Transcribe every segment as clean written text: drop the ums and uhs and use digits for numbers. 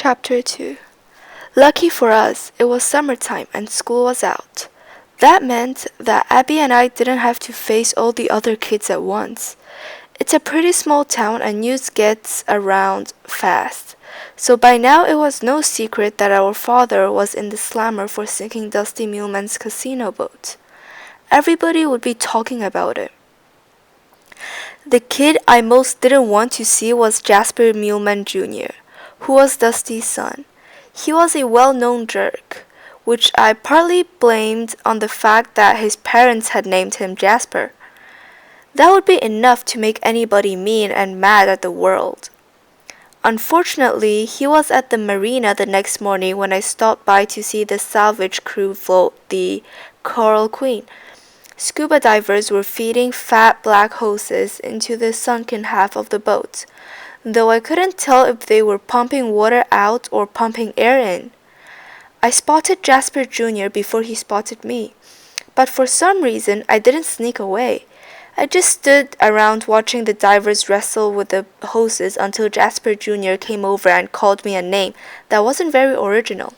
Chapter 2. Lucky for us, it was summertime and school was out. That meant that Abby and I didn't have to face all the other kids at once. It's a pretty small town and news gets around fast. So by now it was no secret that our father was in the slammer for sinking Dusty Muleman's casino boat. Everybody would be talking about it. The kid I most didn't want to see was Jasper Muleman Jr., who was Dusty's son. He was a well-known jerk, which I partly blamed on the fact that his parents had named him Jasper. That would be enough to make anybody mean and mad at the world. Unfortunately, he was at the marina the next morning when I stopped by to see the salvage crew float the Coral Queen. Scuba divers were feeding fat black hoses into the sunken half of the boat, though I couldn't tell if they were pumping water out or pumping air in. I spotted Jasper Jr. before he spotted me, but for some reason I didn't sneak away. I just stood around watching the divers wrestle with the hoses until Jasper Jr. came over and called me a name that wasn't very original.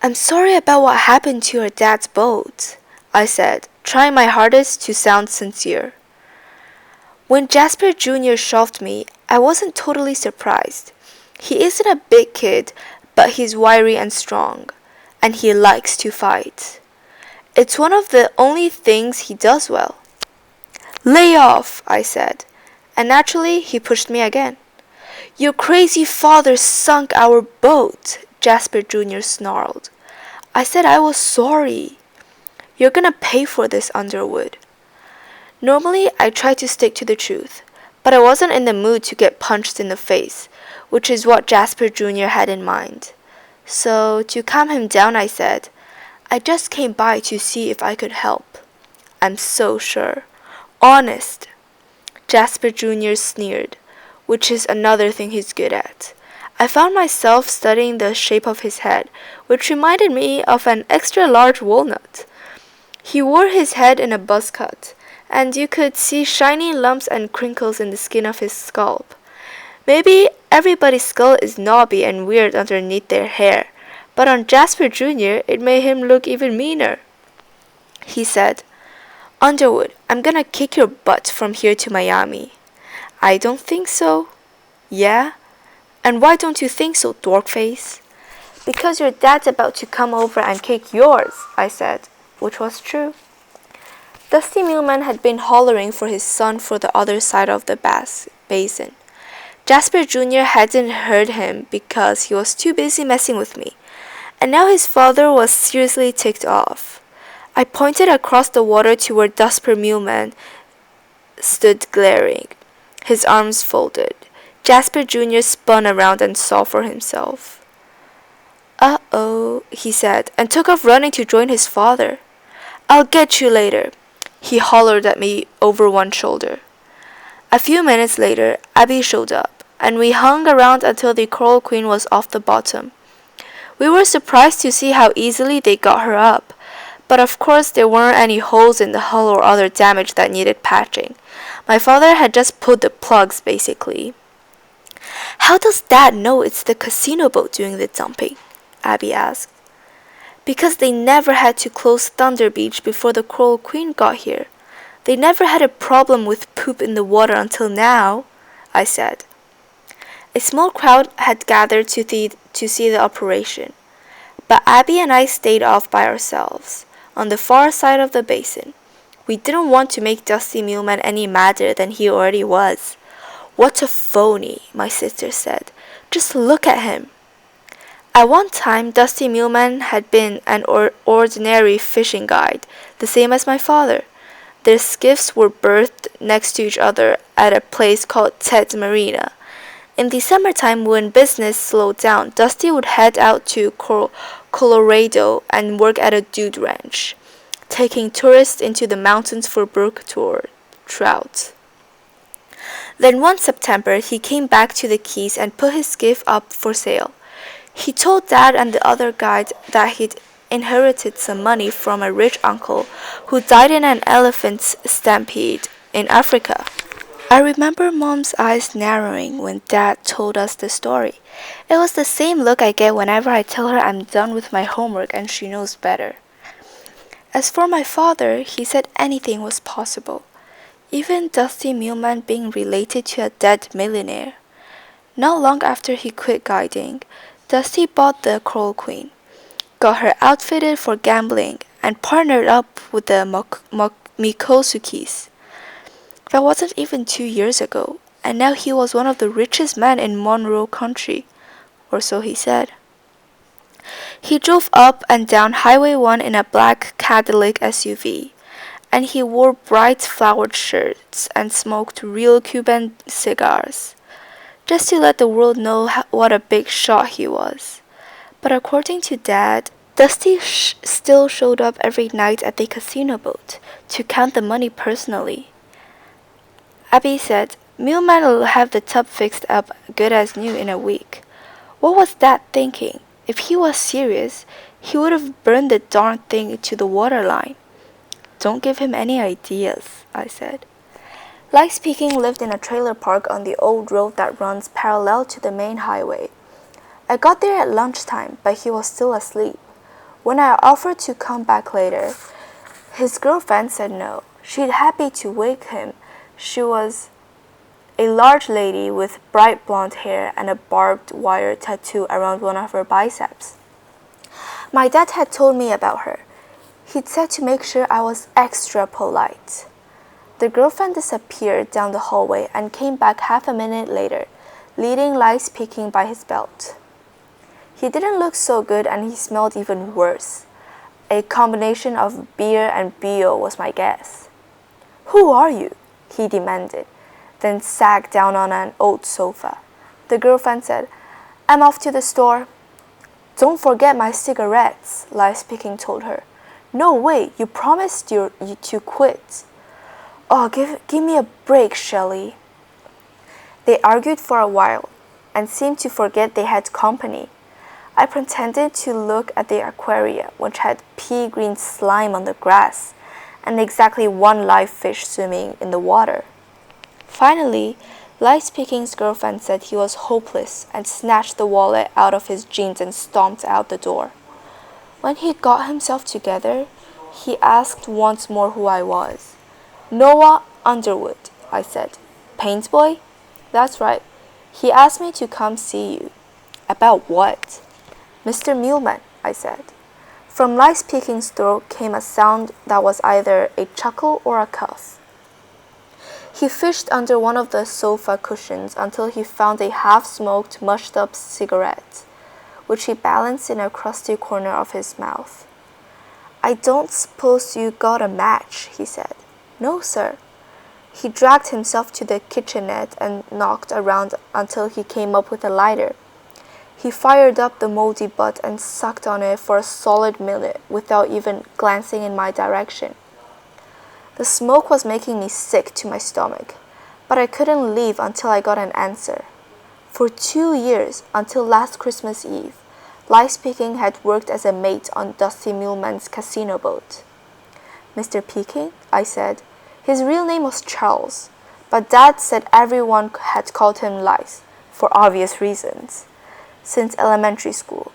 "I'm sorry about what happened to your dad's boat," I said, trying my hardest to sound sincere. When Jasper Jr. shoved me, I wasn't totally surprised. He isn't a big kid, but he's wiry and strong, and he likes to fight. It's one of the only things he does well. "Lay off," I said, and naturally he pushed me again. "Your crazy father sunk our boat," Jasper Jr. snarled. I said I was sorry. "You're gonna pay for this, Underwood." Normally, I try to stick to the truth, but I wasn't in the mood to get punched in the face, which is what Jasper Jr. had in mind. So, to calm him down, I said, "I just came by to see if I could help." "I'm so sure." "Honest." Jasper Jr. sneered, which is another thing he's good at. I found myself studying the shape of his head, which reminded me of an extra large walnut. He wore his head in a buzz cut, and you could see shiny lumps and crinkles in the skin of his scalp. Maybe everybody's skull is knobby and weird underneath their hair, but on Jasper Jr. it made him look even meaner. He said, "Underwood, I'm gonna kick your butt from here to Miami." "I don't think so." "Yeah? And why don't you think so, dorkface?" "Because your dad's about to come over and kick yours," I said, which was true. Dusty Muleman had been hollering for his son for the other side of the basin. Jasper Jr. hadn't heard him because he was too busy messing with me, and now his father was seriously ticked off. I pointed across the water to where Jasper Muleman stood glaring, his arms folded. Jasper Jr. spun around and saw for himself. "Uh-oh," he said, and took off running to join his father. "I'll get you later," he hollered at me over one shoulder. A few minutes later, Abby showed up, and we hung around until the Coral Queen was off the bottom. We were surprised to see how easily they got her up, but of course there weren't any holes in the hull or other damage that needed patching. My father had just pulled the plugs, basically. "How does Dad know it's the casino boat doing the dumping?" Abby asked. "Because they never had to close Thunder Beach before the Coral Queen got here. They never had a problem with poop in the water until now," I said. A small crowd had gathered to see the operation, but Abby and I stayed off by ourselves, on the far side of the basin. We didn't want to make Dusty Muleman any madder than he already was. "What a phony," my sister said. "Just look at him." At one time, Dusty Muleman had been an ordinary fishing guide, the same as my father. Their skiffs were berthed next to each other at a place called Ted's Marina. In the summertime, when business slowed down, Dusty would head out to Colorado and work at a dude ranch, taking tourists into the mountains for brook trout. Then one September, he came back to the Keys and put his skiff up for sale. He told Dad and the other guide that he'd inherited some money from a rich uncle who died in an elephant stampede in Africa. I remember Mom's eyes narrowing when Dad told us the story. It was the same look I get whenever I tell her I'm done with my homework and she knows better. As for my father, he said anything was possible, even Dusty Millman being related to a dead millionaire. Not long after he quit guiding, Dusty bought the Coral Queen, got her outfitted for gambling, and partnered up with the Mikosukis. That wasn't even 2 years ago, and now he was one of the richest men in Monroe Country, or so he said. He drove up and down Highway 1 in a black Cadillac SUV, and he wore bright flowered shirts and smoked real Cuban cigars, just to let the world know what a big shot he was. But according to Dad, Dusty still showed up every night at the casino boat to count the money personally. Abby said, Millman will have the tub fixed up good as new in a week. What was Dad thinking? If he was serious, he would have burned the darn thing to the waterline. Don't give him any ideas, I said. Like Speaking lived in a trailer park on the old road that runs parallel to the main highway. I got there at lunchtime, but he was still asleep. When I offered to come back later, his girlfriend said no. She'd happy to wake him. She was a large lady with bright blonde hair and a barbed wire tattoo around one of her biceps. My dad had told me about her. He'd said to make sure I was extra polite. The girlfriend disappeared down the hallway and came back half a minute later, leading Like Speaking by his belt. He didn't look so good and he smelled even worse. A combination of beer and BO was my guess. Who are you? He demanded, then sat down on an old sofa. The girlfriend said, I'm off to the store. Don't forget my cigarettes, Like Speaking told her. No way, you promised you to quit. Oh, give me a break, Shelley. They argued for a while and seemed to forget they had company. I pretended to look at the aquarium, which had pea-green slime on the grass and exactly one live fish swimming in the water. Finally, Like Speaking's girlfriend said he was hopeless and snatched the wallet out of his jeans and stomped out the door. When he got himself together, he asked once more who I was. Noah Underwood, I said. Paint boy? That's right. He asked me to come see you. About what? Mr. Millman, I said. From Like Speaking's throat came a sound that was either a chuckle or a cough. He fished under one of the sofa cushions until he found a half-smoked, mushed-up cigarette, which he balanced in a crusty corner of his mouth. I don't suppose you got a match, he said. No, sir. He dragged himself to the kitchenette and knocked around until he came up with a lighter. He fired up the moldy butt and sucked on it for a solid minute without even glancing in my direction. The smoke was making me sick to my stomach, but I couldn't leave until I got an answer. For 2 years, until last Christmas Eve, Like Speaking had worked as a mate on Dusty Millman's casino boat. Mr. Peking? I said. His real name was Charles, but Dad said everyone had called him Lice, for obvious reasons, since elementary school.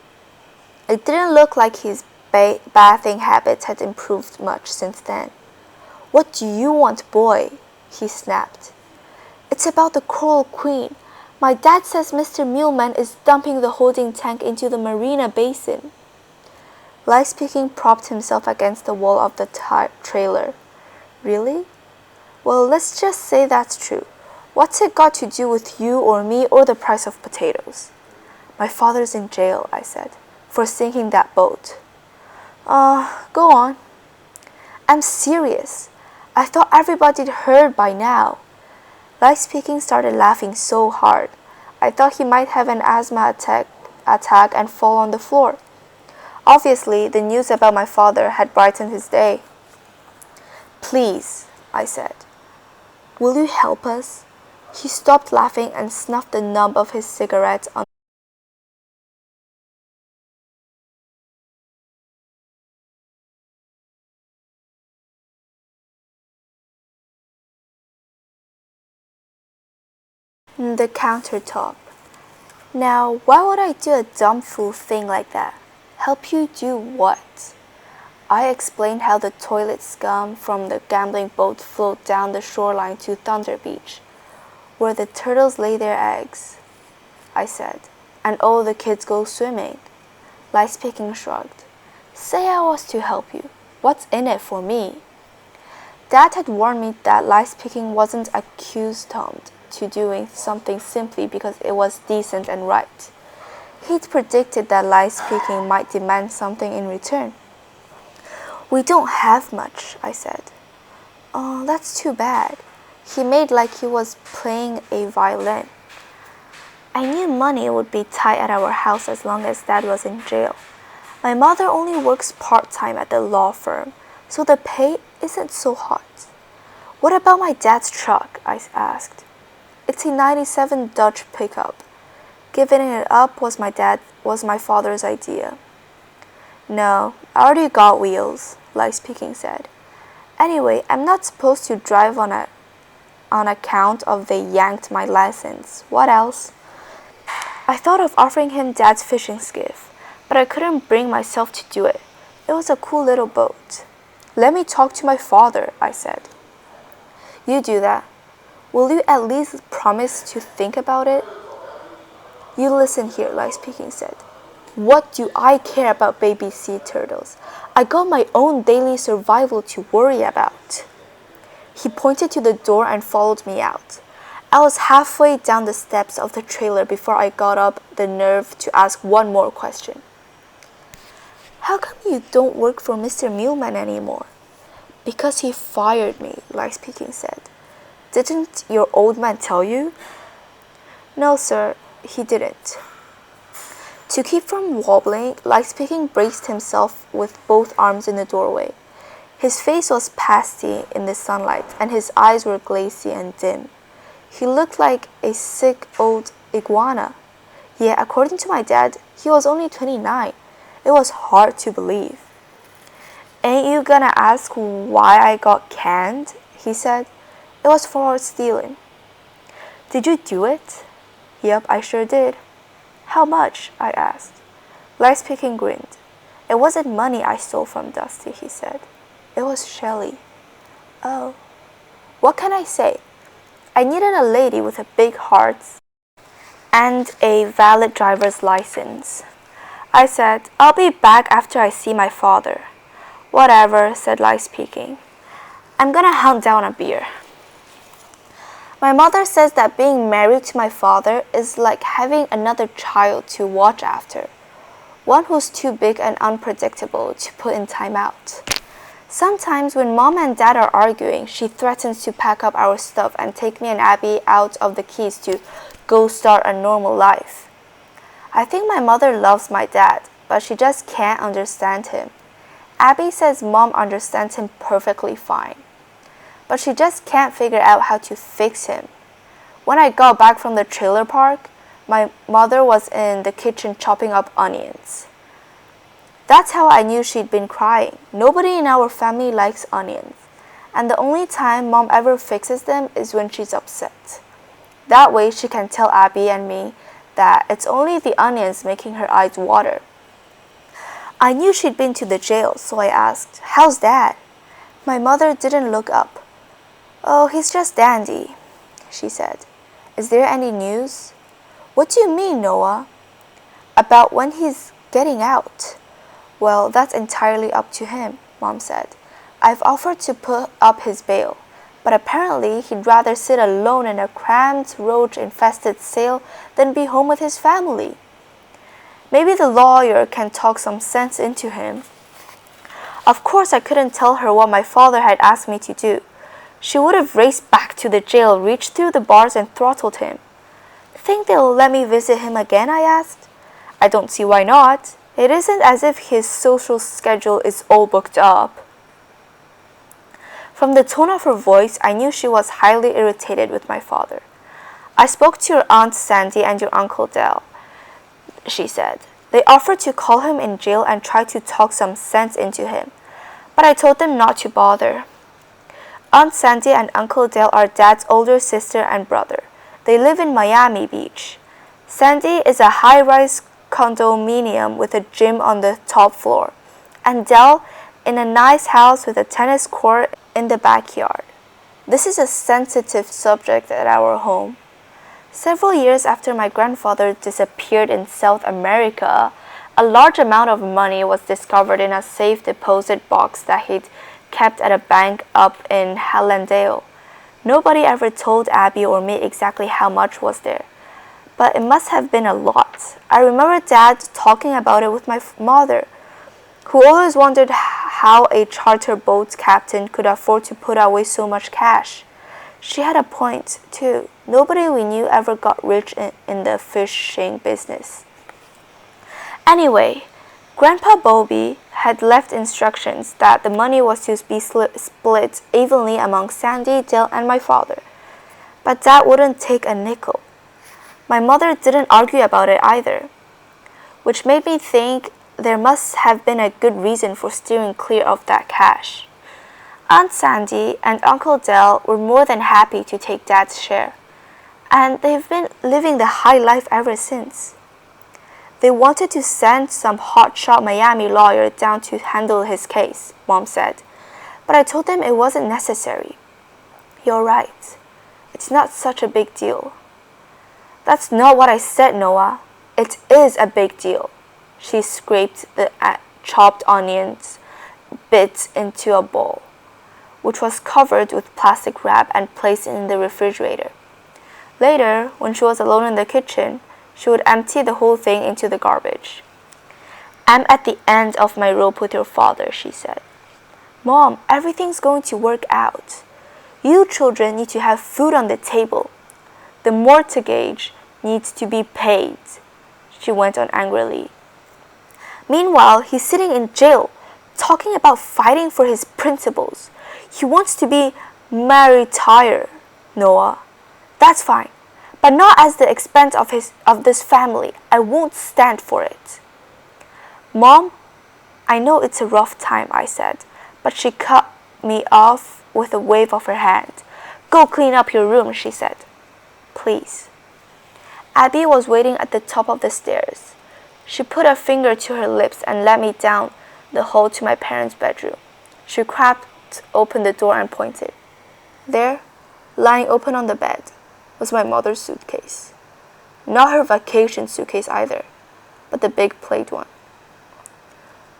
It didn't look like his bathing habits had improved much since then. What do you want, boy? He snapped. It's about the Coral Queen. My dad says Mr. Millman is dumping the holding tank into the Marina Basin. Like Speaking propped himself against the wall of the trailer. Really? Well, let's just say that's true. What's it got to do with you or me or the price of potatoes? My father's in jail, I said, for sinking that boat. Go on. I'm serious. I thought everybody'd heard by now. Like Speaking started laughing so hard, I thought he might have an asthma attack and fall on the floor. Obviously, the news about my father had brightened his day. Please, I said. Will you help us? He stopped laughing and snuffed the nub of his cigarette on The countertop. Now, why would I do a dumb fool thing like that? Help you do what? I explained how the toilet scum from the gambling boat flowed down the shoreline to Thunder Beach, where the turtles lay their eggs, I said, and all the kids go swimming. Lice Picking shrugged. Say I was to help you. What's in it for me? Dad had warned me that lice picking wasn't accustomed to doing something simply because it was decent and right. He'd predicted that lice picking might demand something in return. We don't have much, I said. Oh, that's too bad. He made like he was playing a violin. I knew money would be tight at our house as long as Dad was in jail. My mother only works part-time at the law firm, so the pay isn't so hot. What about my dad's truck? I asked. It's a '97 Dodge pickup. Giving it up was my father's idea. No, I already got wheels, Lice Picking said. Anyway, I'm not supposed to drive on account of they yanked my license. What else? I thought of offering him Dad's fishing skiff, but I couldn't bring myself to do it. It was a cool little boat. Let me talk to my father, I said. You do that. Will you at least promise to think about it? You listen here, Lice Picking said. What do I care about baby sea turtles? I got my own daily survival to worry about. He pointed to the door and followed me out. I was halfway down the steps of the trailer before I got up the nerve to ask one more question. How come you don't work for Mr. Muleman anymore? Because he fired me, Lice Picking said. Didn't your old man tell you? No, sir, he didn't. To keep from wobbling, Lice Picking braced himself with both arms in the doorway. His face was pasty in the sunlight, and his eyes were glassy and dim. He looked like a sick old iguana. Yet, according to my dad, he was only 29. It was hard to believe. Ain't you gonna ask why I got canned? He said. It was for stealing. Did you do it? Yep, I sure did. How much? I asked. Lice Picking grinned. It wasn't money I stole from Dusty, he said. It was Shelley. Oh. What can I say? I needed a lady with a big heart and a valid driver's license. I said, I'll be back after I see my father. Whatever, said Lice Picking. I'm gonna hunt down a beer. My mother says that being married to my father is like having another child to watch after. One who's too big and unpredictable to put in time out. Sometimes when Mom and Dad are arguing, she threatens to pack up our stuff and take me and Abby out of the Keys to go start a normal life. I think my mother loves my dad, but she just can't understand him. Abby says Mom understands him perfectly fine, but she just can't figure out how to fix him. When I got back from the trailer park, my mother was in the kitchen chopping up onions. That's how I knew she'd been crying. Nobody in our family likes onions, and the only time Mom ever fixes them is when she's upset. That way she can tell Abby and me that it's only the onions making her eyes water. I knew she'd been to the jail, so I asked, How's Dad? My mother didn't look up. Oh, he's just dandy, she said. Is there any news? What do you mean, Noah? About when he's getting out. Well, that's entirely up to him, Mom said. I've offered to put up his bail, but apparently he'd rather sit alone in a cramped, roach-infested cell than be home with his family. Maybe the lawyer can talk some sense into him. Of course, I couldn't tell her what my father had asked me to do. She would have raced back to the jail, reached through the bars, and throttled him. Think they'll let me visit him again? I asked. I don't see why not. It isn't as if his social schedule is all booked up. From the tone of her voice, I knew she was highly irritated with my father. I spoke to your Aunt Sandy and your Uncle Dell, she said. They offered to call him in jail and try to talk some sense into him, but I told them not to bother. Aunt Sandy and Uncle Dell are Dad's older sister and brother. They live in Miami Beach. Sandy is a high-rise condominium with a gym on the top floor, and Dell in a nice house with a tennis court in the backyard. This is a sensitive subject at our home. Several years after my grandfather disappeared in South America, a large amount of money was discovered in a safe deposit box that he'd kept at a bank up in Hallandale. Nobody ever told Abby or me exactly how much was there, but it must have been a lot. I remember Dad talking about it with my mother, who always wondered how a charter boat captain could afford to put away so much cash. She had a point, too. Nobody we knew ever got rich in the fishing business. Anyway, Grandpa Bobby had left instructions that the money was to be split evenly among Sandy, Dale, and my father. But Dad wouldn't take a nickel. My mother didn't argue about it either, which made me think there must have been a good reason for steering clear of that cash. Aunt Sandy and Uncle Dale were more than happy to take Dad's share, and they've been living the high life ever since. They wanted to send some hotshot Miami lawyer down to handle his case, Mom said, but I told them it wasn't necessary. You're right. It's not such a big deal. That's not what I said, Noah. It is a big deal. She scraped the chopped onions bits into a bowl, which was covered with plastic wrap and placed in the refrigerator. Later, when she was alone in the kitchen, she would empty the whole thing into the garbage. I'm at the end of my rope with your father, she said. Mom, everything's going to work out. You children need to have food on the table. The mortgage needs to be paid, she went on angrily. Meanwhile, he's sitting in jail, talking about fighting for his principles. He wants to be martyr, Noah. That's fine, but not at the expense of this family. I won't stand for it. Mom, I know it's a rough time, I said, but she cut me off with a wave of her hand. Go clean up your room, she said. Please. Abby was waiting at the top of the stairs. She put a finger to her lips and led me down the hall to my parents' bedroom. She cracked open the door and pointed. There, lying open on the bed, was my mother's suitcase. Not her vacation suitcase either, but the big plaid one.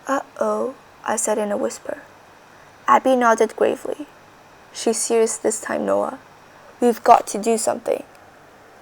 Uh-oh, I said in a whisper. Abby nodded gravely. She's serious this time, Noah. We've got to do something.